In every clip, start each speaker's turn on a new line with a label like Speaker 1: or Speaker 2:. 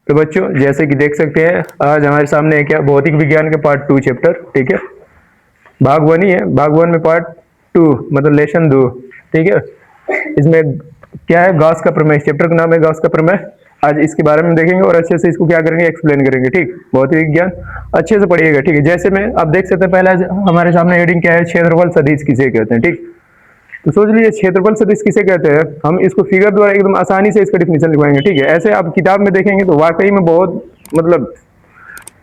Speaker 1: तो बच्चों जैसे कि देख सकते हैं आज हमारे सामने है क्या भौतिक विज्ञान के पार्ट 2 चैप्टर, ठीक है। भाग 1 ही है, भाग 1 में पार्ट 2 मतलब लेसन 2, ठीक है। इसमें क्या है, गॉस का प्रमेय, चैप्टर का नाम है गॉस का प्रमेय। आज इसके बारे में देखेंगे और अच्छे से इसको क्या करेंगे, एक्सप्लेन करेंगे, ठीक। भौतिक विज्ञान अच्छे से पढ़िएगा, ठीक है। जैसे में आप देख सकते हैं पहला हमारे सामने हेडिंग क्या है, क्षेत्रफल सदिश किसे कहते हैं, ठीक। तो सोच लीजिए क्षेत्रफल सदिश किसे कहते हैं, हम इसको फिगर द्वारा एकदम आसानी से इसका डिफिनेशन लिखवाएंगे, ठीक है। ऐसे आप किताब में देखेंगे तो वाकई में बहुत मतलब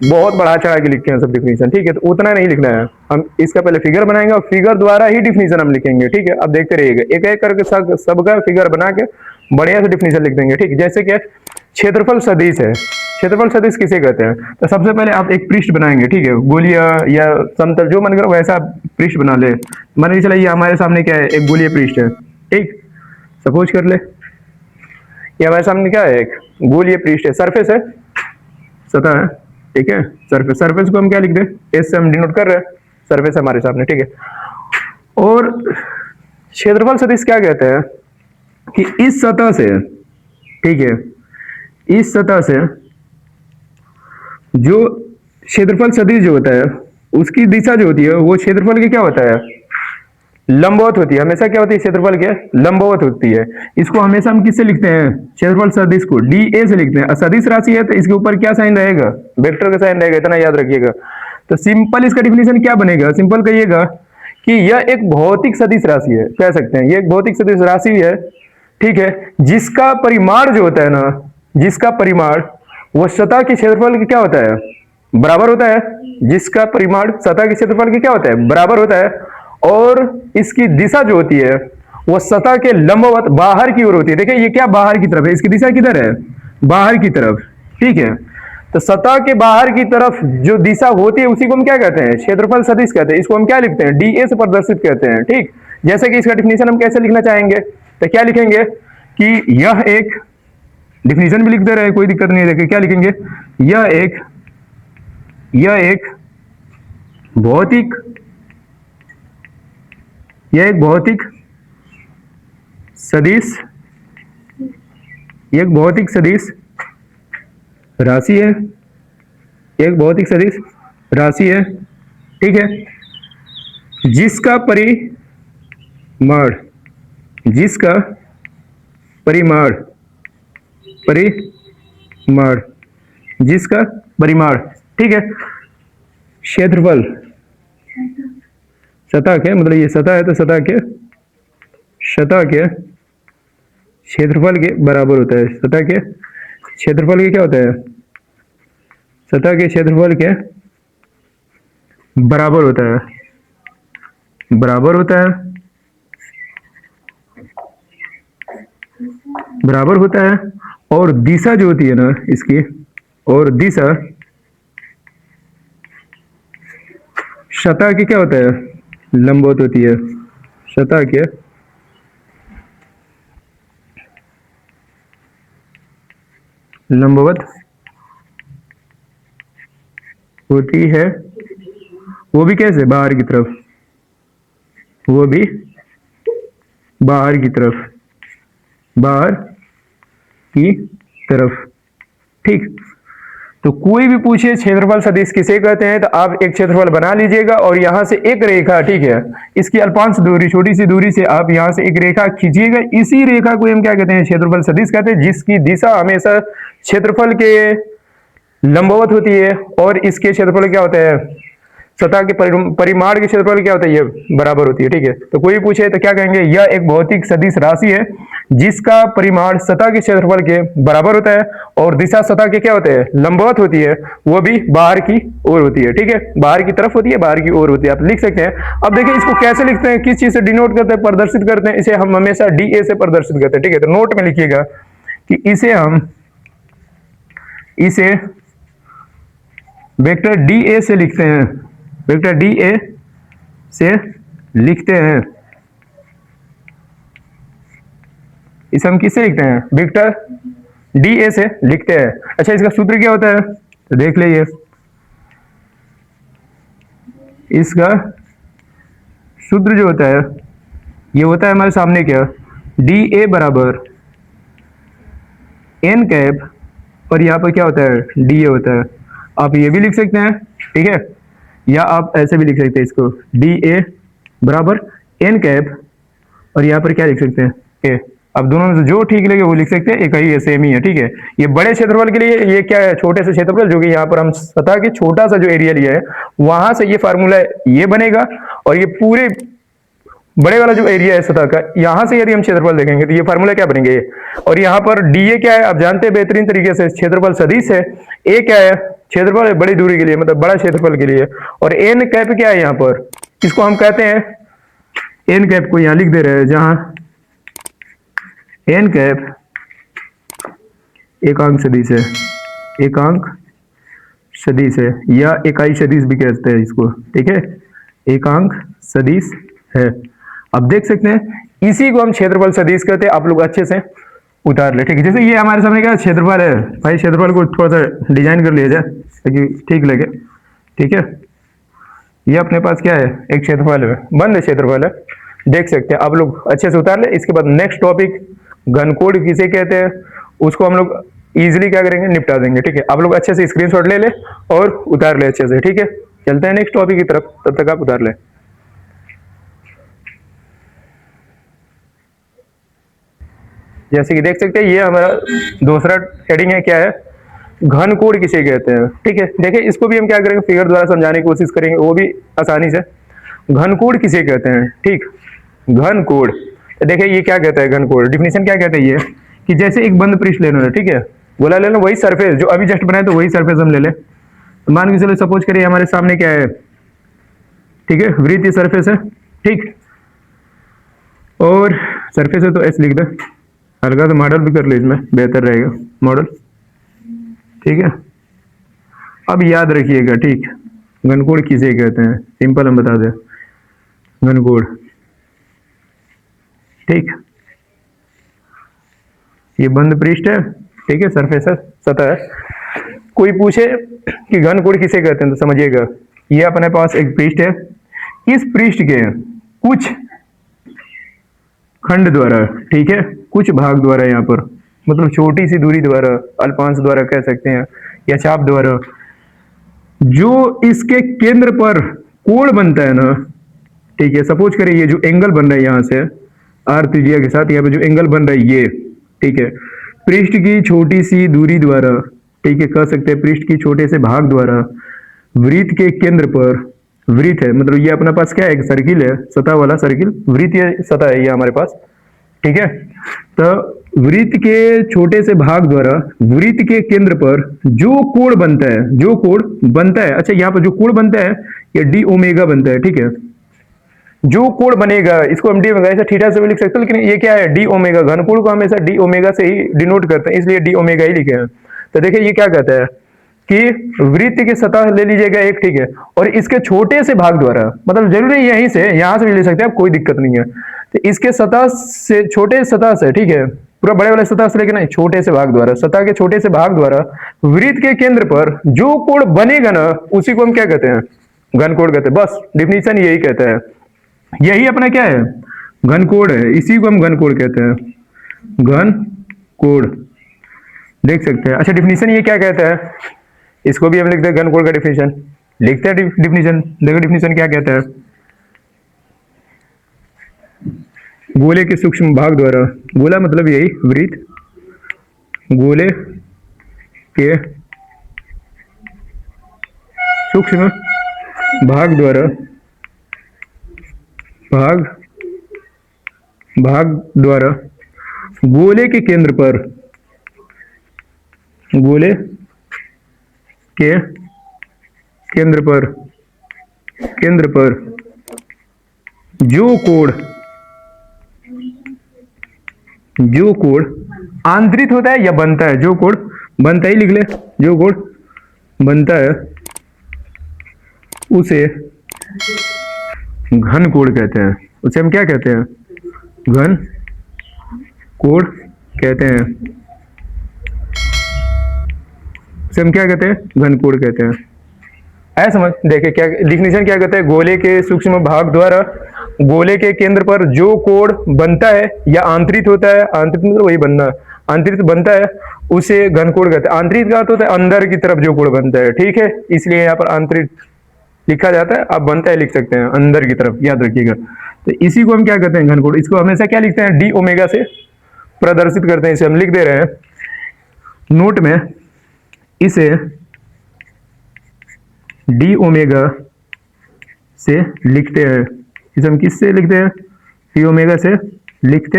Speaker 1: बहुत बढ़ा चढ़ा के लिखते हैं सब डिफिनेशन, ठीक है। तो उतना नहीं लिखना है, हम इसका पहले फिगर बनाएंगे और फिगर द्वारा ही डिफिनेशन हम लिखेंगे, ठीक है। अब देखते रहिएगा, एक एक करके सबका फिगर बना के बढ़िया से डिफिनेशन लिख देंगे, ठीक। जैसे कि क्षेत्रफल सदिश है, क्षेत्रफल सदिश किसे कहते हैं, तो सबसे पहले आप एक पृष्ठ बनाएंगे, ठीक है। गोलीय या समतल जो मन करो वैसा पृष्ठ बना ले। मान लीजिए चलिए हमारे सामने क्या है, एक गोलीय पृष्ठ है, ठीक। सपोज कर ले ये हमारे सामने क्या है, एक गोलीय पृष्ठ है, सरफेस है, सतह है, ठीक है। सरफेस, सरफेस को हम क्या लिख दे, एस से हम डिनोट कर रहे हैं, सरफेस हमारे सामने, ठीक है। और क्षेत्रफल सदिश क्या कहते हैं कि इस सतह से, ठीक है, इस सतह से जो क्षेत्रफल सदिश जो होता है उसकी दिशा जो होती है वो क्षेत्रफल की क्या होता है, लंबवत होती है। हमेशा क्या होती है, क्षेत्रफल के लंबवत होती है। इसको हमेशा हम किससे लिखते हैं, क्षेत्रफल सदिश को डी ए से लिखते हैं। सदिश राशि है तो इसके ऊपर क्या साइन रहेगा, वेक्टर का साइन रहेगा, इतना याद रखिएगा। तो सिंपल इसका डिफिनेशन क्या बनेगा, सिंपल कहिएगा कि यह एक भौतिक सदिश राशि है, कह सकते हैं ये एक भौतिक सदिश राशि है, ठीक है, जिसका परिमाण जो होता है ना, जिसका परिमाण वो सतह के क्षेत्रफल की क्या होता है, बराबर होता है। जिसका परिमाण सतह के क्षेत्रफल की क्या होता है, बराबर होता है। और इसकी दिशा जो होती है वो सतह के लंबवत बाहर की ओर होती है। देखिए ये क्या बाहर की तरफ है, इसकी दिशा किधर है, बाहर की तरफ, ठीक है। तो सतह के बाहर की तरफ जो दिशा होती है उसी को हम क्या कहते हैं, क्षेत्रफल सदिश कहते हैं। इसको हम क्या लिखते हैं, डी ए से प्रदर्शित कहते हैं, ठीक। जैसे कि इसका डिफिनेशन हम कैसे लिखना चाहेंगे, तो क्या लिखेंगे कि यह एक, डिफिनेशन भी लिख दे रहे हैं कोई दिक्कत नहीं है, देखिए क्या लिखेंगे, यह एक भौतिक, यह एक भौतिक सदिश, एक भौतिक सदिश राशि है, एक भौतिक सदिश राशि है, ठीक है। जिसका परिमाण, जिसका परिमाण, परिमाण, जिसका परिमाण, ठीक है, क्षेत्रफल सतह के, मतलब ये सतह है तो सतह के क्षेत्रफल के बराबर होता है। सतह के क्षेत्रफल के क्या होता है, सतह के क्षेत्रफल के बराबर होता है, बराबर होता है, बराबर होता है। और दिशा जो होती है ना इसकी, और दिशा सतह की क्या होता है, लंबवत होती है, सतह के लंबवत होती है। वो भी कैसे, बाहर की तरफ, वो भी बाहर की तरफ, बाहर की तरफ, ठीक। तो कोई भी पूछे क्षेत्रफल सदिश किसे कहते हैं तो आप एक क्षेत्रफल बना लीजिएगा और यहां से एक रेखा, ठीक है, इसकी अल्पांश दूरी, छोटी सी दूरी से आप यहां से एक रेखा खींचिएगा। इसी रेखा को हम क्या कहते हैं, क्षेत्रफल सदिश कहते हैं, जिसकी दिशा हमेशा क्षेत्रफल के लंबवत होती है और इसके क्षेत्रफल क्या होता है, सतह के परिमाण के क्षेत्रफल क्या होता है, ये बराबर होती है, ठीक है। तो कोई पूछे तो क्या कहेंगे, यह एक भौतिक सदिश राशि है जिसका परिमाण सतह के क्षेत्रफल के बराबर होता है और दिशा सतह के क्या होते हैं, लंबवत होती है, वो भी बाहर की ओर होती है, ठीक है, बाहर की तरफ होती है, बाहर की ओर होती है, आप लिख सकते हैं। अब देखिए इसको कैसे लिखते हैं, किस चीज से डिनोट करते हैं, प्रदर्शित करते हैं, इसे हम हमेशा डी ए से प्रदर्शित करते हैं, ठीक है। तो नोट में लिखिएगा कि इसे वेक्टर डी ए से लिखते हैं, वेक्टर डी ए से लिखते हैं। इसे हम किससे लिखते हैं, वेक्टर डी ए से लिखते हैं। अच्छा इसका सूत्र क्या होता है, तो देख लीजिए, इसका सूत्र जो होता है ये होता है हमारे सामने क्या, डी ए बराबर एन कैप और यहाँ पर क्या होता है, डी ए होता है। आप ये भी लिख सकते हैं, ठीक है, या आप ऐसे भी लिख सकते हैं इसको, डी ए बराबर एन कैप, और यहाँ पर क्या लिख सकते हैं, ए। अब दोनों में से जो ठीक लगे वो लिख सकते हैं, एक ही है, सेम ही है, ठीक है। ये बड़े क्षेत्रफल के लिए ये क्या है, छोटे से क्षेत्रफल, जो कि यहाँ पर हम सतह के छोटा सा जो एरिया लिया है वहां से ये फार्मूला ये बनेगा, और ये पूरे बड़े वाला जो एरिया है सतह का, यहां से यदि हम क्षेत्रफल देखेंगे तो ये फार्मूला क्या बनेंगे, और यहाँ पर डी ए क्या है आप जानते हैं बेहतरीन तरीके से, क्षेत्रफल सदिश है। ए क्या है, क्षेत्रफल है बड़ी दूरी के लिए, मतलब बड़ा क्षेत्रफल के लिए, और एन कैप क्या है यहाँ पर, इसको हम कहते हैं, एन कैप को यहाँ लिख दे रहे हैं, जहां एन कैप एकांक सदिश है, एकांक सदिश है, या इकाई सदिश भी कहते हैं इसको, ठीक है, एकांक सदिश है। अब देख सकते हैं इसी को हम क्षेत्रफल सदिश कहते हैं, आप लोग अच्छे से उतार ले, ठीक है। जैसे ये हमारे सामने क्या क्षेत्रफल है, भाई क्षेत्रफल को थोड़ा सा डिजाइन कर लिया जाए ताकि ठीक लगे, ठीक है। ये अपने पास क्या है, एक क्षेत्रफल है, बंद क्षेत्रफल है, देख सकते हैं आप लोग अच्छे से उतार ले। इसके बाद नेक्स्ट टॉपिक घनकोण किसे कहते हैं, उसको हम लोग इजीली क्या करेंगे, निपटा देंगे, ठीक है। आप लोग अच्छे से स्क्रीनशॉट ले ले और उतार ले अच्छे से, ठीक है। चलते हैं नेक्स्ट टॉपिक की तरफ, तब तक आप उतार ले। जैसे कि देख सकते हैं ये हमारा दूसरा हेडिंग है, क्या है, घनकोण किसे कहते हैं, ठीक है। देखिए इसको भी हम क्या करेंगे, फिगर द्वारा समझाने की कोशिश करेंगे, वो भी आसानी से। घनकोण किसे कहते हैं, ठीक, घनकोण। तो देखिए ये क्या कहता है घनकोण, डिफिनेशन क्या कहता है ये, कि जैसे एक बंद पृष्ठ लेना है, ठीक है, बोला ले लो वही सरफेस जो अभी जस्ट बनाए, तो वही सरफेस हम ले ले। तो मान के चलो सपोज करिए हमारे सामने क्या है, ठीक है, वृत्तीय सरफेस है, ठीक, और सरफेस है तो एस लिख दे, हल्का सा मॉडल भी कर लो, इसमें बेहतर रहेगा मॉडल, ठीक है। अब याद रखिएगा, ठीक, घनकोण किसे कहते हैं, सिंपल हम बता दें, घनकोण, ठीक, ये बंद पृष्ठ है, ठीक है, सरफेस है, सतह है। कोई पूछे कि घनकोण किसे कहते हैं तो समझिएगा, ये अपने पास एक पृष्ठ है, इस पृष्ठ के कुछ खंड द्वारा, ठीक है, कुछ भाग द्वारा, यहाँ पर मतलब छोटी सी दूरी द्वारा, अल्पांश द्वारा कह सकते हैं, या चाप द्वारा, जो इसके केंद्र पर कोण बनता है ना, ठीक है, सपोज करिए ये जो एंगल बन रहा है यहाँ से आर त्रिज्या के साथ, यहाँ पे जो एंगल बन रहा है ये, ठीक है, पृष्ठ की छोटी सी दूरी द्वारा, ठीक है, कह सकते हैं पृष्ठ की छोटे से भाग द्वारा वृत्त के केंद्र पर, वृत्त है मतलब ये अपने पास क्या है, एक सर्किल है, सतह वाला सर्किल, वृत्तीय सतह है ये हमारे पास, ठीक है। तो वृत्त के छोटे से भाग द्वारा वृत्त के केंद्र पर जो कोण बनता है, जो कोण बनता है, अच्छा यहाँ पर जो कोण बनता है ये डी ओमेगा बनता है, ठीक है। जो कोण बनेगा इसको हम डी ओमेगा, ऐसा थीटा से भी लिख सकते हैं, लेकिन ये क्या है, डी ओमेगा, घनकोण को हमेशा डी ओमेगा से ही डिनोट करते हैं, इसलिए डी ओमेगा ही लिखे हैं। तो देखिए ये क्या कहता है कि वृत्त की सतह ले लीजिएगा एक, ठीक है, और इसके छोटे से भाग द्वारा, मतलब जरूरी यहीं से, यहां से भी ले सकते हैं आप, कोई दिक्कत नहीं है। तो इसके सतह से, छोटे सतह से, ठीक है, पूरा बड़े वाले सतह से लेके नहीं, छोटे से भाग द्वारा, सतह के छोटे से भाग द्वारा वृत्त के केंद्र पर जो कोण बनेगा ना, उसी को हम क्या कहते हैं, घनकोण कहते हैं। बस डिफिनीशन यही कहता है, यही अपना क्या है, घनकोण है, इसी को हम घनकोण कहते हैं, घनकोण, देख सकते हैं। अच्छा डिफिनीशन ये क्या कहता है, इसको भी हम लिखते हैं घनकोण का डिफिनीशन, लिखते हैं डिफिनीशन, देखो डिफिनीशन क्या कहता है, गोले के सूक्ष्म भाग द्वारा, गोला मतलब यही वृत्त, गोले के सूक्ष्म भाग द्वारा, भाग द्वारा गोले के केंद्र पर, गोले के केंद्र पर जो कोण आंतरित होता है या बनता है, जो कोण बनता ही लिख ले, जो कोण बनता है उसे घनकोण कहते हैं, उसे हम क्या कहते हैं, घनकोण कहते हैं, उसे हम क्या कहते हैं, घनकोण कहते हैं। ऐसा समझ, देखिए क्या डिफिनीशन क्या कहते हैं, गोले के सूक्ष्म भाग द्वारा गोले के केंद्र पर जो कोण बनता है या आंतरित होता है, आंतरित मतलब वही बनना, आंतरिक बनता है उसे घन कोण कहते हैं। आंतरिक का होता है अंदर की तरफ जो कोण बनता है, ठीक है, इसलिए यहाँ पर आंतरिक लिखा जाता है, आप बनता है लिख सकते हैं अंदर की तरफ, याद रखिएगा। तो इसी को हम क्या कहते हैं, घन कोण। इसको हमेशा क्या लिखते हैं, डी ओमेगा से प्रदर्शित करते हैं। इसे हम लिख दे रहे हैं नोट में, इसे डी ओमेगा से लिखते हैं। इसे हम किससे लिखते हैं, डी ओमेगा से लिखते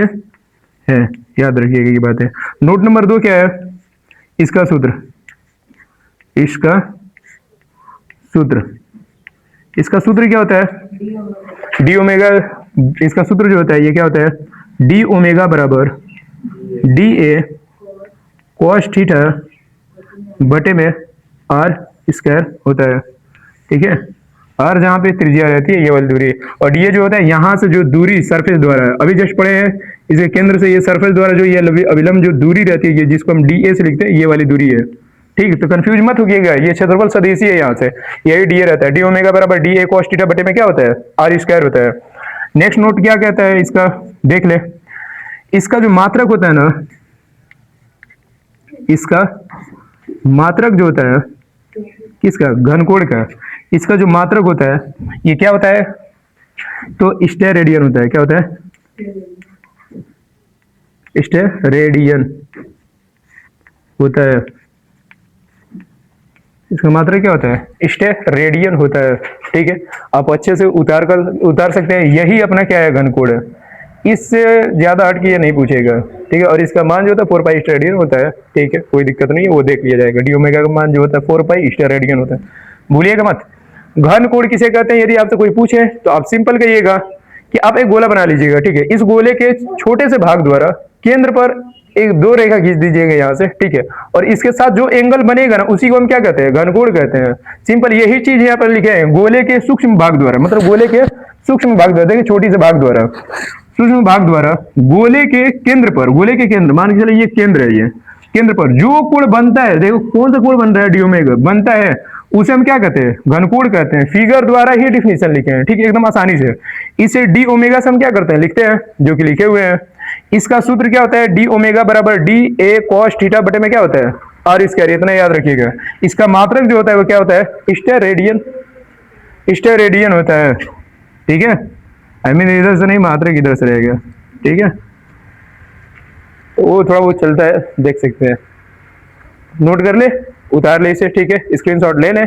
Speaker 1: हैं, याद रखिएगा ये बात है। नोट नंबर 2 क्या है, इसका सूत्र, इसका सूत्र, इसका सूत्र क्या होता है, डी ओमेगा। इसका सूत्र जो होता है ये क्या होता है, डी ओमेगा बराबर डी ए कॉस थीटा बटे में आर स्क्वायर होता है, ठीक है। आर जहाँ पे त्रिज्या रहती है, ये वाली दूरी, और डी ए जो होता है यहाँ से जो दूरी सरफेस द्वारा, अभी जस्ट पढ़े हैं, इसे केंद्र से ये सरफेस द्वारा जो ये अविलंब जो दूरी रहती है, जिसको हम डी ए से लिखते हैं, ये वाली दूरी है, ठीक है। तो कंफ्यूज मत होइएगा, ये क्षेत्रफल सदिशी है, यहाँ से यही डी ए रहता है। डी ओमेगा बराबर डी ए कॉस थीटा बटे में क्या होता है, आर स्क्वायर होता है। नेक्स्ट नोट क्या कहता है इसका, देख ले, इसका जो मात्रक होता है ना, इसका मात्रक जो होता है किसका, घनकोण का, इसका जो मात्रक होता है ये क्या होता है, तो स्टेरेडियन होता है। क्या होता है, स्टेरेडियन होता है। इसका मात्रक क्या होता है, स्टेरेडियन होता है, ठीक है। आप अच्छे से उतार सकते हैं। यही अपना क्या है, घनकोण है। इससे ज्यादा हट के ये नहीं पूछेगा, ठीक है। और इसका मान जो होता है 4 पाई स्टेरेडियन होता है, ठीक है, कोई दिक्कत नहीं है, वो देख लिया जाएगा। डी ओमेगा का मान जो होता है 4 पाई स्टेरेडियन होता है, भूलिएगा मत। घन कोण किसे कहते हैं, यदि आपसे कोई पूछे तो आप सिंपल कहिएगा कि आप एक गोला बना लीजिएगा, ठीक है। इस गोले के छोटे से भाग द्वारा केंद्र पर एक 2 रेखा खींच दीजिएगा यहाँ से, ठीक है। और इसके साथ जो एंगल बनेगा ना, उसी को हम क्या कहते हैं, घनकोण कहते हैं। सिंपल यही चीज यहाँ पर लिखे हैं, गोले के सूक्ष्म भाग द्वारा, मतलब गोले के सूक्ष्म भाग द्वारा, देखिए छोटी से भाग द्वारा, सूक्ष्म भाग द्वारा गोले के केंद्र पर, गोले के केंद्र, मान के चलिए ये केंद्र है, ये केंद्र पर जो कोण बनता है, देखो कौन सा कोण बन रहा है, डी ओमेगा बनता है, उसे हम क्या कहते हैं, घनकोण कहते हैं। फिगर द्वारा ही डिफिनेशन लिखे हैं, ठीक है, एकदम आसानी से। इसे डी ओमेगा से हम क्या करते हैं, लिखते हैं, जो कि लिखे हुए हैं। इसका सूत्र क्या होता है, डी ओमेगा बराबर डी ए कॉस थीटा बटे में क्या होता है, आर स्क्वायर, इतना याद रखिएगा। इसका मात्रक जो होता है वो क्या होता है, स्टेरेडियन, स्टेरेडियन होता है, ठीक है। आई मीन इधर से नहीं, मात्रक इधर से रहेगा, ठीक है। वो थोड़ा बहुत चलता है, देख सकते हैं, नोट कर ले, उतार ले इसे, ठीक है, स्क्रीनशॉट ले लें।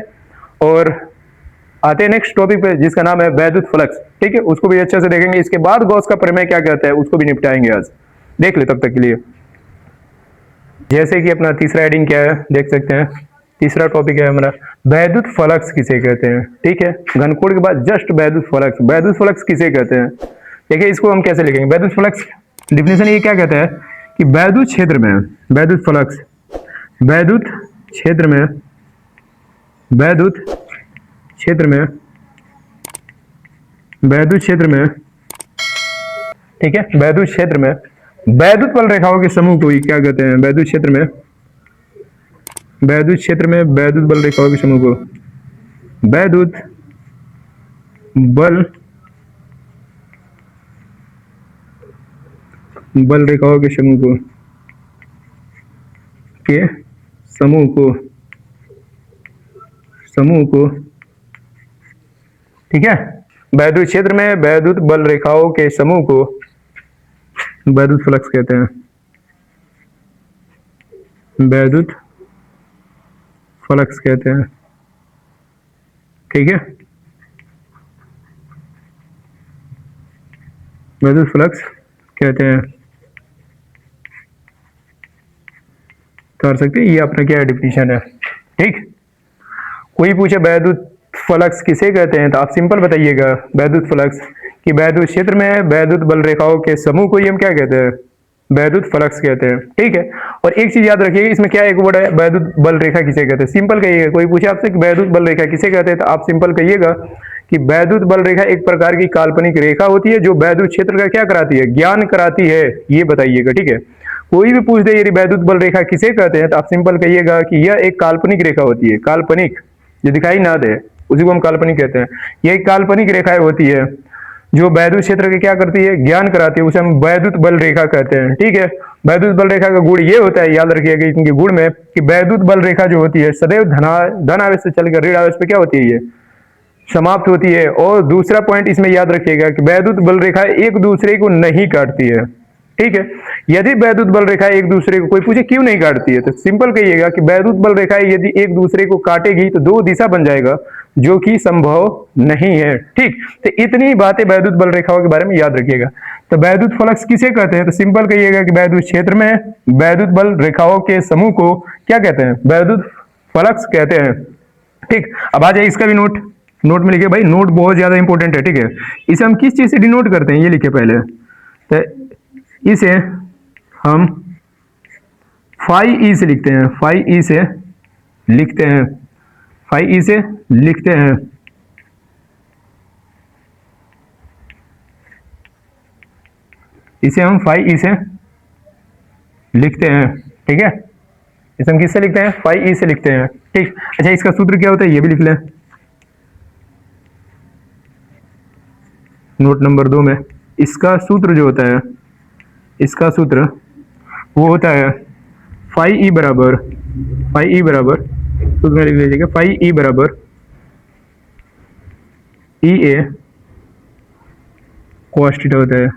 Speaker 1: और आते हैं नेक्स्ट टॉपिक पे, जिसका नाम है वैद्युत फ्लक्स, ठीक है। उसको भी अच्छे से देखेंगे। इसके बाद गॉस का प्रमेय क्या कहता है, उसको भी निपटाएंगे आज, देख ले तब तक के लिए। जैसे कि अपना तीसरा हेडिंग क्या है, देख सकते हैं, तीसरा टॉपिक है हमारा वैद्युत फ्लक्स किसे कहते हैं, ठीक है। घनकोण के बाद जस्ट वैद्युत फ्लक्स, वैद्युत फ्लक्स किसे कहते हैं, देखिए इसको हम कैसे लिखेंगे। वैद्युत फ्लक्स डिफिनेशन ये क्या कहता है कि वैद्युत क्षेत्र में, वैद्युत फ्लक्स, वैद्युत क्षेत्र में, वैद्युत क्षेत्र में, वैद्युत क्षेत्र में, ठीक है, वैद्युत क्षेत्र में वैद्युत बल रेखाओं के समूह को क्या कहते हैं, वैद्युत क्षेत्र में, वैद्युत क्षेत्र में वैद्युत बल रेखाओं के समूह को, वैद्युत बल, बल रेखाओं के समूह को, के समूह को, समूह को, ठीक है। वैद्युत क्षेत्र में वैद्युत बल रेखाओं के समूह को वैद्युत फ्लक्स कहते हैं, वैद्युत फ्लक्स कहते हैं, ठीक है। वैद्युत फ्लक्स कहते हैं, कर सकते हैं, ये अपना क्या डिफिनेशन है, ठीक। कोई पूछे वैद्युत फ्लक्स किसे कहते हैं, तो आप सिंपल बताइएगा वैद्युत फ्लक्स कि वैद्युत क्षेत्र में वैद्युत बल रेखाओं के समूह को ही हम क्या कहते हैं, वैद्युत फ्लक्स कहते हैं, ठीक है। और एक चीज याद रखिएगा, इसमें क्या एक वर्ड है, वैद्युत बल रेखा किसे कहते हैं, सिंपल कहिएगा। कोई पूछे आपसे कि वैद्युत बल रेखा किसे कहते हैं, तो आप सिंपल कहिएगा कि वैद्युत बल रेखा एक प्रकार की काल्पनिक रेखा होती है जो वैद्युत क्षेत्र का क्या कराती है, ज्ञान कराती है, ये बताइएगा, ठीक है। कोई भी पूछ दे यदि वैद्युत बल रेखा किसे कहते हैं, तो आप सिंपल कहिएगा कि यह एक काल्पनिक रेखा होती है, काल्पनिक, जो दिखाई ना दे उसी को हम काल्पनिक कहते हैं। यह एक काल्पनिक रेखाएं होती है जो वैद्युत क्षेत्र के क्या करती है, ज्ञान कराती है, उसे हम वैद्युत बल रेखा कहते हैं, ठीक है। वैद्युत बल रेखा का गुण ये होता है, याद रखिएगा इनके गुण में, कि वैद्युत बल रेखा जो होती है सदैव धन आवेश से चलकर ऋण आवेश पे क्या होती है, ये समाप्त होती है। और दूसरा पॉइंट इसमें याद रखिएगा कि वैद्युत बल रेखा एक दूसरे को नहीं काटती है, ठीक है। यदि वैद्युत बल रेखा एक दूसरे को, कोई पूछे क्यों नहीं काटती है, तो सिंपल कहिएगा कि वैद्युत बल रेखा यदि एक दूसरे को काटेगी तो दो दिशा बन जाएगा, जो कि संभव नहीं है, ठीक। तो इतनी बातें वैद्युत बल रेखाओं के बारे में याद रखिएगा। तो वैद्युत फ्लक्स किसे कहते हैं, तो सिंपल कहिएगा कि वैद्युत क्षेत्र में वैद्युत बल रेखाओं के समूह को क्या कहते हैं, वैद्युत फ्लक्स कहते हैं, ठीक। अब आ जाए इसका भी नोट में लिखे भाई, नोट बहुत ज्यादा इंपॉर्टेंट है, ठीक है। इसे हम किस चीज से डिनोट करते हैं, ये लिखे पहले। तो इसे हम फाई ई से लिखते हैं, फाई ई से लिखते हैं, फाई ई से लिखते हैं। इसे हम फाई ई से लिखते हैं, ठीक है। इसे हम किससे लिखते हैं, फाई ई से लिखते हैं, ठीक। अच्छा, इसका सूत्र क्या होता है ये भी लिख लें, नोट नंबर 2 में। इसका सूत्र जो होता है, इसका सूत्र वो होता है फाई ई बराबर, सूत्र में लिख लीजिएगा, फाई ई बराबर ई ए कॉस थीटा होता है,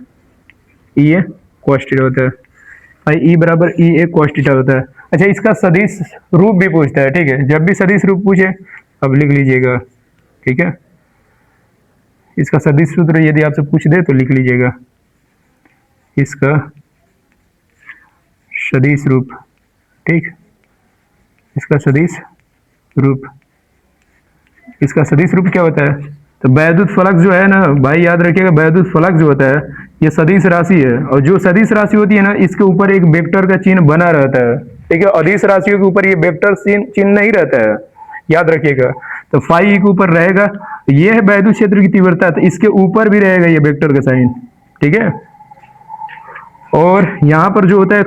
Speaker 1: ई ए कॉस थीटा होता है, फाई ई बराबर ई ए कॉस थीटा होता है। अच्छा, इसका सदिश रूप भी पूछता है, ठीक है। जब भी सदिश रूप पूछे अब लिख लीजिएगा, ठीक है। इसका सदिश सूत्र यदि आपसे पूछ दे तो लिख लीजिएगा, इसका सदिश रूप, ठीक। इसका सदिश रूप, इसका सदिश रूप क्या होता है, तो वैद्युत फ्लक्स जो है ना भाई, याद रखिएगा वैद्युत फ्लक्स जो होता है ये सदिश राशि है, और जो सदिश राशि होती है ना इसके ऊपर एक वेक्टर का चिन्ह बना रहता है, ठीक है। अदिश राशियों के ऊपर ये वेक्टर चिन्ह नहीं रहता है, याद रखिएगा। तो फाई के ऊपर रहेगा, ये है वैद्युत क्षेत्र की तीव्रता, तो इसके ऊपर भी रहेगा ये वेक्टर का साइन, ठीक है। और यहाँ पर जो होता है,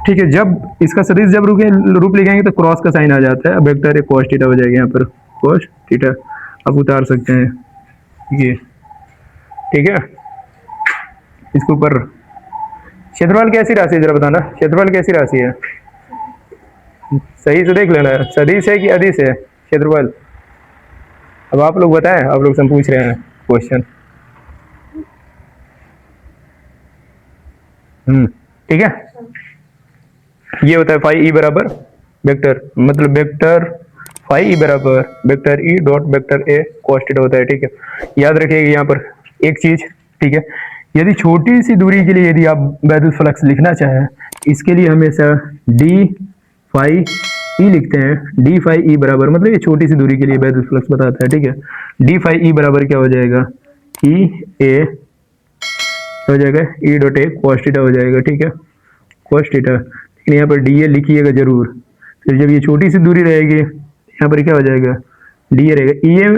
Speaker 1: ठीक है, जब इसका सदिश जब रूप लिखेंगे तो क्रॉस का साइन आ जाता है, वेक्टर एक कॉस थीटा हो जाएगा, यहाँ पर कॉस थीटा आप उतार सकते हैं ये, ठीक है। इसके ऊपर क्षेत्रफल कैसी राशि है जरा बताना, क्षेत्रफल कैसी राशि है, सही से देख लेना, सदिश है कि अदिश है क्षेत्रफल। अब आप लोग बताएं, आप लोग से पूछ रहे हैं क्वेश्चन, ठीक है। ये होता है फाई ई बराबर वेक्टर, मतलब वेक्टर फाई ई बराबर vector E dot vector A cos theta होता है, ठीक है। याद रखिएगा यहाँ पर एक चीज, ठीक है, यदि छोटी सी दूरी के लिए यदि आप वैद्युत फ्लक्स लिखना चाहें, इसके लिए हमेशा डी फाई ई लिखते हैं, डी फाई ई बराबर, मतलब ये छोटी सी दूरी के लिए वैद्युत फ्लक्स बताता है, ठीक है। डी फाई ई बराबर क्या हो जाएगा, ई ए हो जाएगा, E dot A cos theta हो जाएगा, ठीक है, कॉस थीटा। यहाँ पर डी ए लिखिएगा जरूर, फिर जब ये छोटी सी दूरी रहेगी यहाँ पर क्या हो जाएगा, डी ए रहेगा, ई ए,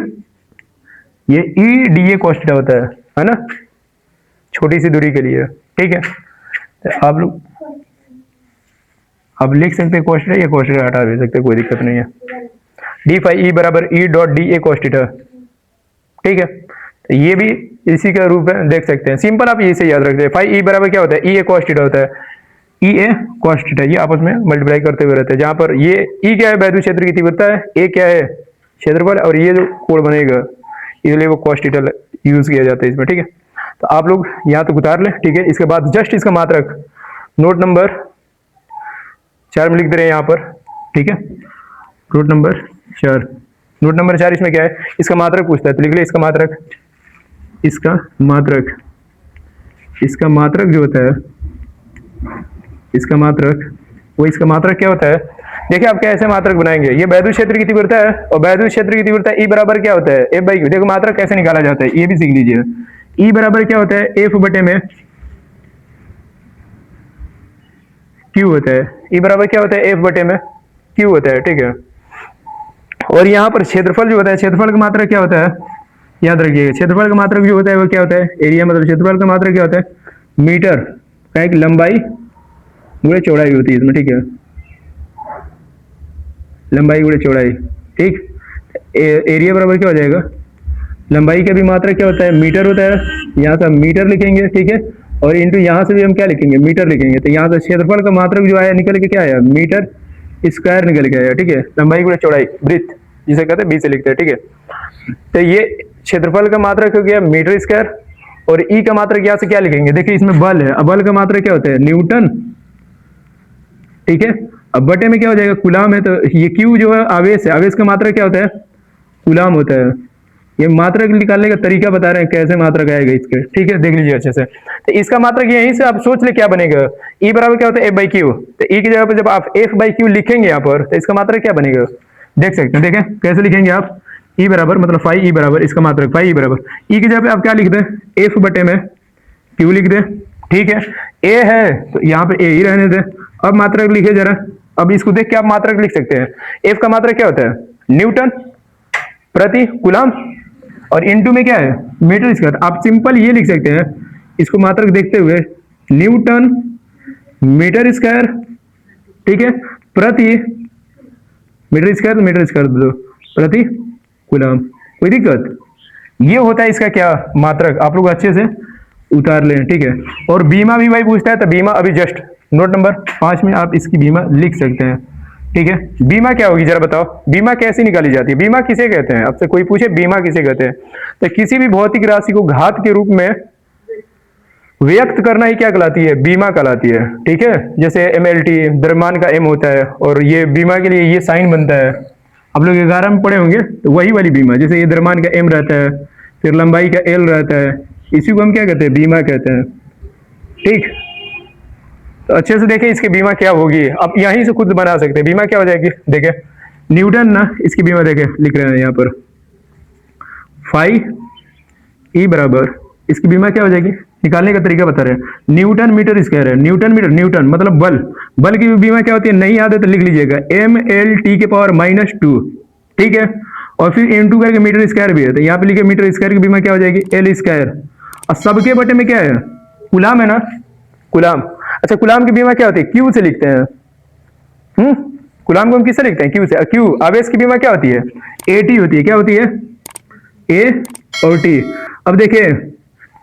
Speaker 1: ये E D A cos theta होता है ना, छोटी सी दूरी के लिए, ठीक है। तो आप लोग अब लिख सकते हैं कॉस थीटा, या कॉस थीटा हटा भी सकते हैं, कोई दिक्कत नहीं है। डी फाई ई बराबर E dot D A cos theta, ठीक है। तो ये भी इसी का रूप है, देख सकते हैं, सिंपल आप इसे याद रखते हैं। फाई ई बराबर क्या होता है, ई ए कॉस थीटा होता है, ई ए कॉस थीटा, ये आपस में मल्टीप्लाई करते हुए रहते हैं, जहां पर ये ई क्या है वैद्युत क्षेत्र की तीव्रता है, ए क्या है क्षेत्रफल, और ये जो कोण बनेगा इसलिए वो कॉस थीटा यूज किया जाता है इसमें, ठीक है। तो आप लोग यहाँ तो उतार लें, ठीक है। इसके बाद जस्ट इसका मात्रक नोट नंबर 4 में लिख दे रहे हैं यहाँ पर, ठीक है, नोट नंबर 4, नोट नंबर 4 इसमें क्या है, इसका मात्रक पूछता है, तो लिख ले इसका मात्रक, इसका मात्रक, इसका मात्रक जो होता है, इसका मात्रक, वो इसका मात्रक क्या होता है, देखिए आप कैसे मात्रक बनाएंगे, ये वैद्युत क्षेत्र की तीव्रता है, और वैद्युत क्षेत्र की तीव्रता ई बराबर क्या होता है, एफ बाई क्यू। देखो मात्रक कैसे निकाला जाता है ये भी सीख लीजिए, ई बराबर क्या होता है, एफ बटे में क्यू होता है, ई बराबर क्या होता है, एफ बटे में क्यू होता है, ठीक है। और यहाँ पर क्षेत्रफल जो होता है, क्षेत्रफल का मात्रक क्या होता है, याद रखिएगा, क्षेत्रफल का मात्रक जो होता है वो क्या होता है, एरिया, मतलब क्षेत्रफल का मात्रक क्या होता है, मीटर का एक लंबाई गुणे चौड़ाई होती है इसमें, ठीक है, लंबाई गुणे चौड़ाई, ठीक। एरिया बराबर क्या हो जाएगा, लंबाई का भी मात्रक क्या होता है, मीटर होता है, यहाँ से मीटर लिखेंगे, ठीक है, और इंटू यहाँ से भी हम क्या लिखेंगे, मीटर लिखेंगे। तो यहाँ से क्षेत्रफल का मात्रक जो आया निकल के क्या आया, मीटर स्क्वायर निकल के आया, ठीक है। लंबाई गुणा चौड़ाई, ब्रीथ जिसे कहते हैं, बी से लिखते हैं, ठीक है। तो ये क्षेत्रफल का मात्रक हो गया मीटर स्क्वायर, और ई का मात्रक यहाँ से क्या लिखेंगे, देखिए इसमें बल है, अब बल का मात्रक क्या होता है, न्यूटन, ठीक है। अब बटे में क्या हो जाएगा, कुलाम है, तो ये क्यू जो है आवेश है, आवेश का मात्रक क्या होता है, कुलाम होता है। ये मात्रक निकालने का तरीका बता रहे हैं कैसे मात्रक आएगा इसके, ठीक है, देख लीजिए अच्छे से। तो इसका मात्रक यहीं से आप सोच ले क्या बनेगा, ई बराबर क्या होता है, एफ बाई क्यू। तो ई की जगह पर जब आप एफ बाई क्यू लिखेंगे यहाँ पर, तो इसका मात्रक क्या बनेगा, देख सकते हैं, देखें कैसे लिखेंगे आप, ई बराबर मतलब फाई ई बराबर, इसका मात्रक फाई ई बराबर, ई की जगह पे आप क्या लिख दें, एफ बटे में क्यू लिख दें, ठीक है। ए है तो यहाँ पे ए ही रहने दें। अब मात्रक लिखे जरा, अब इसको देख के आप मात्रक लिख सकते हैं। एफ का मात्रक क्या होता है, न्यूटन प्रति कूलम, और इनटू में क्या है, मीटर स्क्वायर। आप सिंपल ये लिख सकते हैं इसको मात्रक देखते हुए, न्यूटन मीटर स्क्वायर, ठीक है, प्रति मीटर स्क्वायर दो प्रति कूलम, कोई दिक्कत। ये होता है इसका क्या मात्रक, आप लोग अच्छे से उतार लें, ठीक है। और बीमा भी भाई पूछता है, तो बीमा अभी जस्ट नोट नंबर 5 में आप इसकी बीमा लिख सकते हैं, ठीक है। बीमा क्या होगी जरा बताओ, बीमा कैसे निकाली जाती है, बीमा किसे कहते हैं, आपसे कोई पूछे बीमा किसे कहते हैं, तो किसी भी भौतिक राशि को घात के रूप में व्यक्त करना ही क्या कहलाती है, बीमा कहलाती है, ठीक है। जैसे MLT द्रव्यमान का M होता है, और ये बीमा के लिए ये साइन बनता है, आप लोग 11 में पढ़े होंगे, तो वही वाली बीमा, जैसे ये द्रव्यमान का M रहता है, फिर लंबाई का L रहता है, इसी को हम क्या कहते हैं, बीमा कहते हैं, ठीक। तो अच्छे से देखें इसकी बीमा क्या होगी, आप यहीं से खुद बना सकते हैं, बीमा क्या हो जाएगी, देखें न्यूटन ना, इसकी बीमा देखें लिख रहे हैं यहाँ पर, फाई ई बराबर, इसकी बीमा क्या हो जाएगी, निकालने का तरीका बता रहे हैं, न्यूटन मीटर स्क्वायर है, न्यूटन मीटर, न्यूटन मतलब बल, बल की बीमा क्या होती है, नहीं याद है तो लिख लीजिएगा, MLT के पावर -2, ठीक है। और फिर इनटू करके मीटर स्क्वायर भी है, तो यहाँ पे लिखे मीटर स्क्वायर की बीमा क्या हो जाएगी, L स्क्वायर, और सबके बटे में क्या है, कूलम है ना, कूलम। अच्छा कूलम की बीमा क्या होती है, क्यू से लिखते हैं, कूलम को हम किससे लिखते हैं, क्यू से। क्यू आवेश की बीमा क्या होती है, AT होती है, क्या होती है, A और T। अब देखिए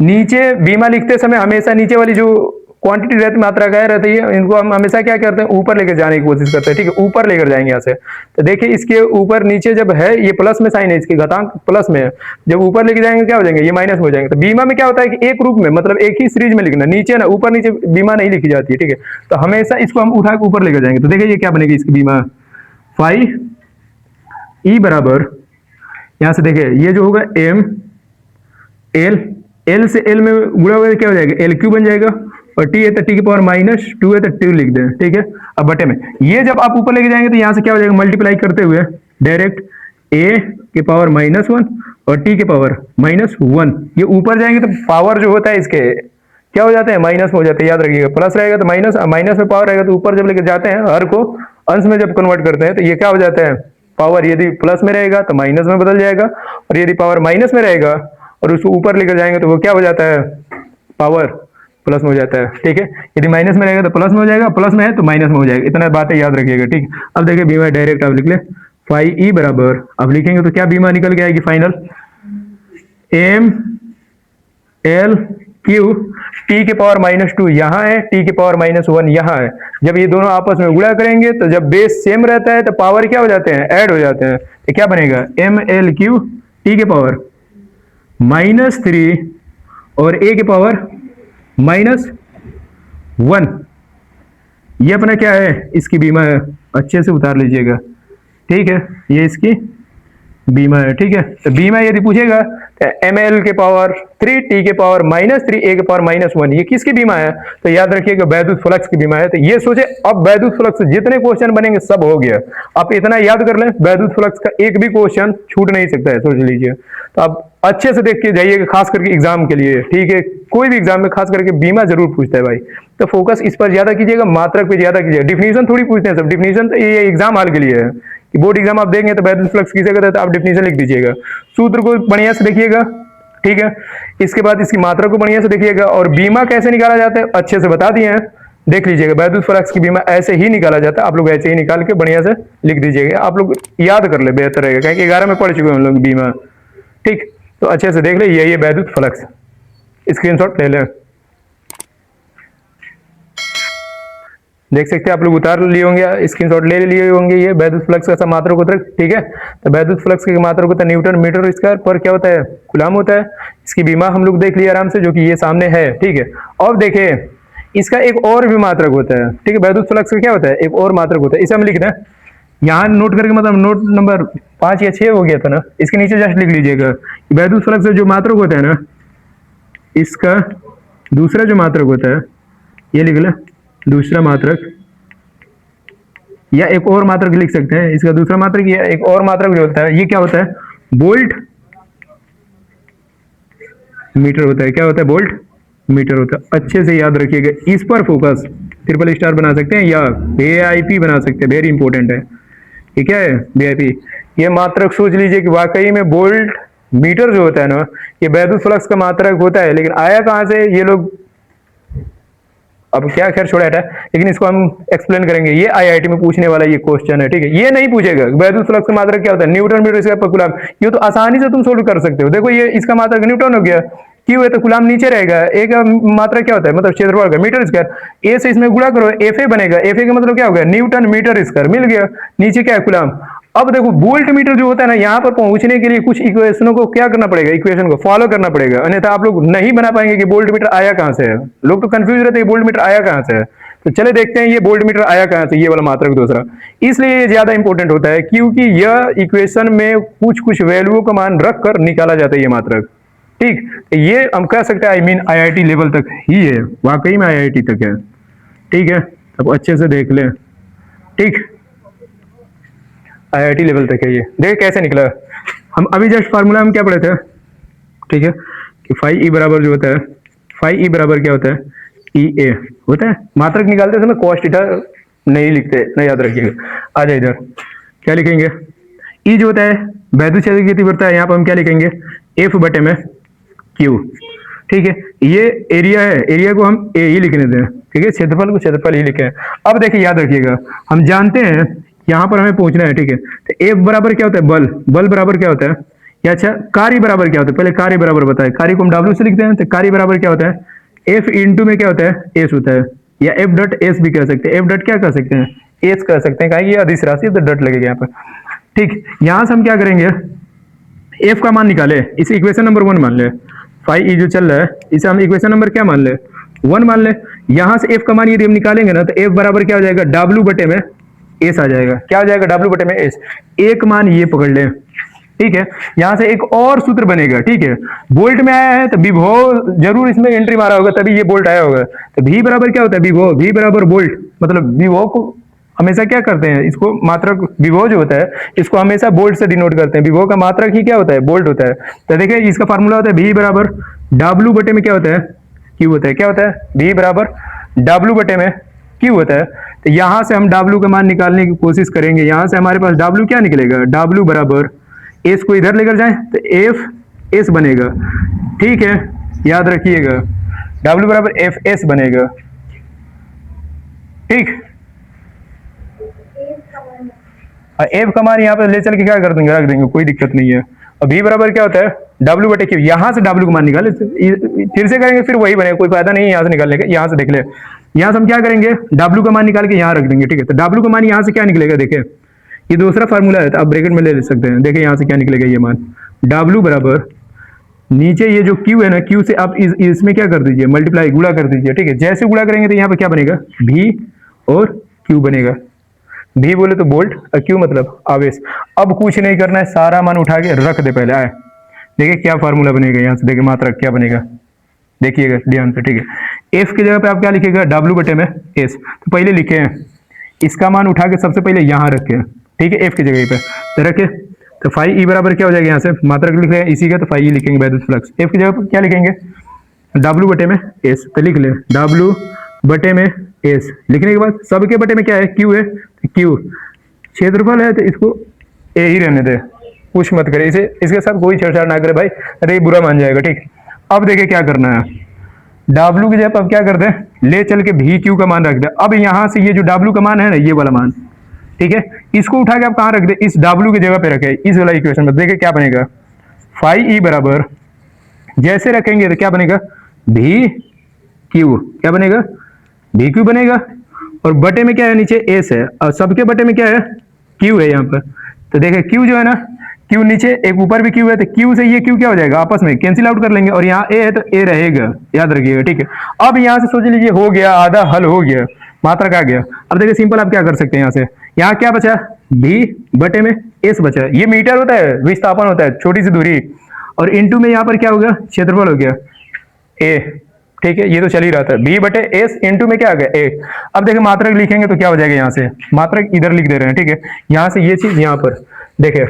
Speaker 1: नीचे बीमा लिखते समय हमेशा नीचे वाली जो क्वांटिटी रहती, मात्रा क्या रहती है, इनको हम हमेशा क्या करते हैं, ऊपर लेकर जाने की कोशिश करते हैं, ठीक है, ऊपर लेकर जाएंगे यहाँ से। तो देखिए इसके ऊपर नीचे जब है, ये प्लस में साइन है, इसके घातांक प्लस में है, जब ऊपर लेके जाएंगे क्या हो जाएंगे, ये माइनस में हो जाएंगे। तो बीमा में क्या होता है कि एक रूप में, मतलब एक ही सीरीज में लिखना, नीचे ना ऊपर नीचे बीमा नहीं लिखी जाती है, ठीक है। तो हमेशा इसको हम उठा के ऊपर लेकर जाएंगे। तो देखिए ये क्या बनेगी इसकी बीमा, फाई ई बराबर, यहां से देखिए ये जो होगा M L, L से L में गुणा होगा क्या हो जाएगा, LQ बन जाएगा, और T है तो T की पावर -2 है तो 2 लिख दें, ठीक है। अब बटे में ये जब आप ऊपर लेके जाएंगे तो यहाँ से क्या हो जाएगा, मल्टीप्लाई करते हुए डायरेक्ट A के पावर -1 और T के पावर -1, ये ऊपर जाएंगे तो पावर जो होता है इसके क्या हो जाते हैं, माइनस में हो जाते हैं, याद रखिएगा। प्लस रहेगा तो माइनस, माइनस में पावर रहेगा तो ऊपर जब लेके जाते हैं, हर को अंश में जब कन्वर्ट करते हैं तो ये क्या हो जाता है, पावर यदि प्लस में रहेगा तो माइनस में बदल जाएगा, और यदि पावर माइनस में रहेगा और उसको ऊपर लेकर जाएंगे तो वो क्या हो जाता है, पावर प्लस में हो जाता है, ठीक है। यदि माइनस में रहेगा तो प्लस में हो जाएगा, प्लस में है तो माइनस में हो जाएगा, इतना बातें याद रखिएगा, ठीक। अब देखिए बीमा डायरेक्ट आप लिख ले, फाई ई बराबर, अब लिखेंगे तो क्या बीमा निकल के आएगी फाइनल, ML Q, T के पावर -2 यहाँ है, T के पावर -1 यहाँ है। जब ये दोनों आपस में गुणा करेंगे तो जब बेस सेम रहता है तो पावर क्या हो जाते हैं, ऐड हो जाते हैं। तो क्या बनेगा, MLQ T के पावर -3 और A के पावर -1, ये अपना क्या है, इसकी बीमा है, अच्छे से उतार लीजिएगा, ठीक है। ये इसकी बीमा है, ठीक है। तो बीमा यदि पूछेगा तो ML के पावर 3, T के पावर -3, A के पावर -1, ये किसकी बीमा है, तो याद रखिएगा वैद्युत फ्लक्स की बीमा है। तो ये सोचे अब वैद्युत फ्लक्स जितने क्वेश्चन बनेंगे सब हो गया, आप इतना याद कर लें, वैद्युत फ्लक्स का एक भी क्वेश्चन छूट नहीं सकता है, सोच लीजिए। तो आप अच्छे से देख के जाइएगा, खास करके एग्जाम के लिए, ठीक है। कोई भी एग्जाम में खास करके बीमा जरूर पूछता है भाई, तो फोकस इस पर ज्यादा कीजिएगा, मात्रक पे ज्यादा कीजिएगा। डिफिनीशन थोड़ी पूछते हैं सब, डिफिनीशन तो ये एग्जाम हाल के लिए है, बोर्ड एग्जाम आप देंगे तो वैद्युत फ्लक्स किसे कहते हैं, तो आप डिफिनीशन लिख दीजिएगा, सूत्र को बढ़िया से देखिएगा, ठीक है। इसके बाद इसकी मात्रा को बढ़िया से देखिएगा, और बीमा कैसे निकाला जाता है अच्छे से बता दिए हैं, देख लीजिएगा। वैद्युत फ्लक्स की बीमा ऐसे ही निकाला जाता है, आप लोग ऐसे ही निकाल के बढ़िया से लिख दीजिएगा, आप लोग याद कर ले, बेहतर रहेगा, क्योंकि 11 में पढ़ चुके हैं हम लोग बीमा, ठीक। तो अच्छे से देख ले, यही है वैद्युत फ्लक्स, स्क्रीनशॉट ले लें। देख सकते हैं आप लोग, उतार लिए होंगे, स्क्रीनशॉट ले लिए होंगे। ये वैद्युत फ्लक्स का मात्रक होता है, ठीक है। तो वैद्युत फ्लक्स का मात्रक होता है न्यूटन मीटर स्क्वायर पर क्या होता है, कूलम होता है। इसकी बीमा हम लोग देख लिए आराम से, जो कि ये सामने है, ठीक है। अब देखें इसका एक और भी मात्रक होता है, ठीक है। वैद्युत फ्लक्स का क्या होता है, एक और मात्रक होता है, इसे हम लिख रहे हैं यहाँ नोट करके, मतलब नोट नंबर 5 या 6 हो गया था ना, इसके नीचे जस्ट लिख लीजिएगा। वैद्युत फ्लक्स जो मात्रक होता है ना, इसका दूसरा जो मात्रक होता है, ये लिख ले, दूसरा मात्रक, या एक और मात्रक लिख सकते हैं, इसका दूसरा मात्रक या एक और मात्रक जो होता है, ये क्या होता है, वोल्ट मीटर होता है। क्या होता है, वोल्ट मीटर होता है। अच्छे से याद रखिएगा, इस पर फोकस, ट्रिपल स्टार बना सकते हैं या VIP बना सकते हैं, वेरी इंपॉर्टेंट है। ये क्या है, VIP। ये मात्रक सोच लीजिए कि वाकई में वोल्ट मीटर जो होता है ना, ये वैद्युत फ्लक्स का मात्रक होता है। लेकिन आया कहां से, ये लोग अब क्या, खैर छोड़ा है, लेकिन इसको हम एक्सप्लेन करेंगे। ये IIT में पूछने वाला ये क्वेश्चन है, ठीक है। ये नहीं पूछेगा वैद्युत फ्लक्स का मात्रक क्या होता है, न्यूटन मीटर स्क्वायर पर कूलम। ये तो आसानी से तुम सोल्व कर सकते हो। देखो ये इसका मात्रक न्यूटन हो गया, क्यू है तो कूलम नीचे रहेगा। ए का मात्रक क्या होता है, मतलब क्षेत्रफल का, मीटर स्क्वायर। ए से इसमें गुणा करो, FA बनेगा। FA का मतलब क्या होगा, न्यूटन मीटर स्क्वायर, मिल गया। नीचे क्या है, कूलम। अब देखो वोल्ट मीटर जो होता है ना, यहाँ पर पहुंचने के लिए कुछ इक्वेशनों को क्या करना पड़ेगा, इक्वेशन को फॉलो करना पड़ेगा, अन्यथा आप लोग नहीं बना पाएंगे कि वोल्ट मीटर आया कहां से है। लोग तो कंफ्यूज रहते हैं वोल्ट मीटर आया कहां से है। तो चले देखते हैं ये वोल्ट मीटर आया कहां से, ये वाला मात्रक दूसरा। इसलिए ये ज्यादा इंपॉर्टेंट होता है, क्योंकि यह इक्वेशन में कुछ कुछ वैल्यूओं का मान रख कर निकाला जाता है ये मात्रक, ठीक। ये हम कह सकते हैं, IIT लेवल तक ही है, वाकई में IIT तक है, ठीक है। अब अच्छे से देख लें, ठीक। IIT लेवल तक है ये। देख कैसे निकला, हम अभी जस्ट फार्मूला हम क्या पढ़े थे, ठीक है, कि फाई ई बराबर जो होता है, फाई ई बराबर क्या होता है, EA होता है। मात्रक निकालते समय कॉस्ट थीटा नहीं लिखते, नहीं, याद रखिएगा। आ जाए इधर, क्या लिखेंगे, E जो होता है वैद्युत क्षेत्र की तीव्रता है, यहाँ पर हम क्या लिखेंगे, F बटे में Q, ठीक है। ये एरिया है, एरिया को हम A ही लिखने दें, ठीक है। क्षेत्रफल को क्षेत्रफल ही लिखे। अब देखिए याद रखिएगा, हम जानते हैं यहाँ पर हमें पहुंचना है, ठीक है। तो F बराबर क्या होता है, बल। बल बराबर क्या होता है, या अच्छा कार्य बराबर क्या होता है, पहले कार्य बराबर बताए। कार्य को हम W से लिखते हैं, तो कार्य बराबर क्या होता है, F इंटू में क्या होता है, S होता है, या F डॉट S भी कह सकते हैं। F डॉट क्या कह सकते हैं, S कह सकते हैं, कहेंगे ये अधिस राशि तो डॉट लगेगा यहाँ पर, ठीक। यहां से हम क्या करेंगे, F का मान निकाले, इसे इक्वेशन नंबर 1 मान ले। फाई ई जो चल रहा है, इसे हम इक्वेशन नंबर क्या मान ले, 1 मान ले। यहां से F का मान यदि हम निकालेंगे ना, तो F बराबर क्या हो जाएगा, W बटे में S आ जाएगा। क्या हो जाएगा, W बटे में S। एक मान ये पकड़ ले, ठीक है। यहां से एक और सूत्र बनेगा, ठीक है। वोल्ट में आया है तो विभव जरूर इसमें एंट्री मारा होगा, तभी ये वोल्ट आया होगा। तो V बराबर क्या होता है, विभव। V बराबर वोल्ट, मतलब विभव को हमेशा क्या करते हैं, इसको मात्रक, विभव जो होता है इसको हमेशा वोल्ट से डिनोट करते हैं। विभव का मात्रक ही क्या होता है, वोल्ट होता है। तो देखिए इसका फार्मूला होता है V बराबर W बटे में क्या होता है, Q होता है। क्या होता है, V बराबर W बटे में Q होता है। तो यहां से हम W का मान निकालने की कोशिश करेंगे। यहां से हमारे पास W क्या निकलेगा, W बराबर S को इधर लेकर जाएं तो FS बनेगा, ठीक है। याद रखिएगा W बराबर FS बनेगा, ठीक। F का मान यहाँ पे ले चल के क्या कर देंगे, रख देंगे, कोई दिक्कत नहीं है। और V बराबर क्या होता है, W बटे Q। यहाँ से W का मान निकाले, फिर से करेंगे, फिर वही बनेगा, कोई फायदा नहीं है यहाँ से निकालने का। यहाँ से देख ले, यहाँ से हम क्या करेंगे, W का मान निकाल के यहाँ रख देंगे, ठीक है। तो W का मान यहाँ से क्या निकलेगा, देखे ये दूसरा फार्मूला है, तो आप ब्रैकेट में ले सकते हैं। देखिए यहाँ से क्या निकलेगा, ये मान W बराबर नीचे ये जो Q है ना, Q से आप इसमें क्या कर दीजिए, मल्टीप्लाई, गुणा कर दीजिए, ठीक है। जैसे गुणा करेंगे तो यहाँ पे क्या बनेगा, V और Q बनेगा। V बोले तो वोल्ट और Q मतलब आवेश। अब कुछ नहीं करना है, सारा मान उठा के रख दे पहले। आए देखिए क्या फार्मूला बनेगा, यहाँ से देखिए मात्रक क्या बनेगा, देखिएगा ध्यान से, ठीक है। F की जगह पे आप क्या लिखिएगा, W बटे में S। तो पहले लिखे हैं, इसका मान उठा के सबसे पहले यहाँ रखे, ठीक है। F की जगह पे तो रखे, तो फाई ई बराबर क्या हो जाएगा, यहाँ से मात्रक लिख रहे हैं इसी का, तो फाई ई लिखेंगे वैद्युत फ्लक्स। F की जगह पे क्या लिखेंगे, W बटे में S। तो लिख ले W बटे में S। लिखने के बाद सबके बटे में क्या है, Q है, Q क्षेत्रफल है, तो इसको A ही रहने दे, कुछ मत करे, इसे इसके साथ कोई छेड़छाड़ ना करे भाई, अरे बुरा मान जाएगा, ठीक। अब देखिए क्या करना है, W की जगह अब क्या कर दे, ले चल के VQ का मान रख दे। अब यहाँ से ये जो W का मान है ना, ये वाला मान, ठीक है, इसको उठा के आप कहाँ रख दे, इस W की जगह पे रखे, इस वाला इक्वेशन में। देखिए क्या बनेगा, फाई ई बराबर जैसे रखेंगे तो क्या बनेगा, VQ, क्या बनेगा, VQ बनेगा। और बटे में क्या है, नीचे एस है, और सबके बटे में क्या है, क्यू है यहाँ पर। तो देखिए क्यू जो है ना, क्यू नीचे, एक ऊपर भी क्यू है, तो क्यू से ये क्यू क्या हो जाएगा, आपस में कैंसिल आउट कर लेंगे, और यहाँ ए है तो ए रहेगा, याद रखिएगा, ठीक है। अब यहाँ से सोच लीजिए हो गया, आधा हल हो गया, मात्रक आ गया। अब देखिए सिंपल आप क्या कर सकते हैं, यहाँ से यहाँ क्या बचा, भी बटे में एस बचा, ये मीटर होता है, विस्थापन होता है, छोटी सी दूरी, और इनटू में यहाँ पर क्या हो गया, क्षेत्रफल हो गया ए, ठीक है। ये तो चल ही रहा था, बी बटे एस इंटू में क्या आ गया, ए। अब देखिए मात्रक लिखेंगे तो क्या हो जाएगा, यहाँ से मात्रक इधर लिख दे रहे हैं, ठीक है। यहाँ से ये चीज यहाँ पर देखिए,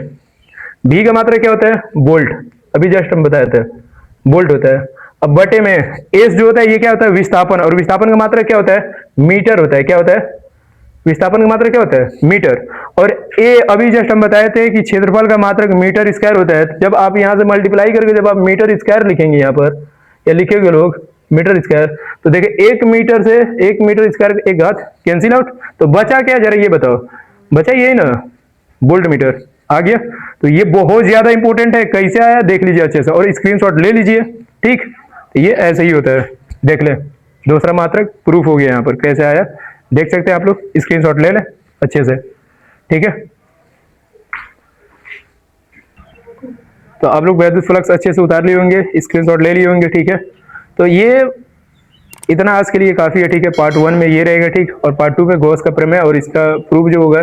Speaker 1: बी का मात्रक क्या होता है, वोल्ट, अभी जस्ट हम बताए थे, वोल्ट होता है। अब बटे में एस जो होता है, ये क्या होता है, विस्थापन, और विस्थापन का मात्रक क्या होता है, मीटर होता है, क्या होता है, विस्थापन का मात्रक क्या होता है, मीटर। और ए अभी जस्ट हम बताए थे कि क्षेत्रफल का मात्रक मीटर स्क्वायर होता है। जब आप यहाँ से मल्टीप्लाई करके जब आप मीटर स्क्वायर लिखेंगे यहाँ पर, या लिखेंगे लोग मीटर स्क्वायर, तो देखिए 1 मीटर से 1 मीटर स्क्वायर एक घात कैंसिल आउट, तो बचा क्या, जरा ये बताओ, बचा यही ना, वोल्ट मीटर आ गया। तो ये बहुत ज्यादा इंपॉर्टेंट है, कैसे आया देख लीजिए अच्छे से, और स्क्रीनशॉट ले लीजिए, ठीक। तो ये ऐसे ही होता है, देख ले, दूसरा मात्रक प्रूफ हो गया, यहाँ पर कैसे आया देख सकते हैं आप लोग, स्क्रीनशॉट ले लें अच्छे से, ठीक है। तो आप लोग वैद्युत फ्लक्स अच्छे से उतार लिए होंगे, स्क्रीनशॉट ले लिए होंगे, ठीक है। तो ये इतना आज के लिए काफी है, ठीक है। पार्ट 1 में ये रहेगा, ठीक, और पार्ट 2 में गॉस का प्रमेय और इसका प्रूफ जो होगा,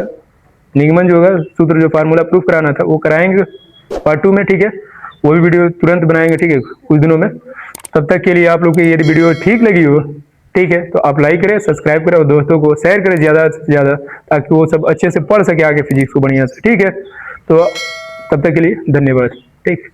Speaker 1: निगमन जो होगा, सूत्र जो फार्मूला प्रूफ कराना था वो कराएंगे पार्ट 2 में, ठीक है। वो भी वीडियो तुरंत बनाएंगे, ठीक है, कुछ दिनों में। तब तक के लिए आप लोग की यदि वीडियो ठीक लगी हो, ठीक है, तो आप लाइक करें, सब्सक्राइब करें, और दोस्तों को शेयर करें ज्यादा से ज्यादा, ताकि वो सब अच्छे से पढ़ सके आगे फिजिक्स को बढ़िया से, ठीक है। तो तब तक के लिए धन्यवाद, ठीक।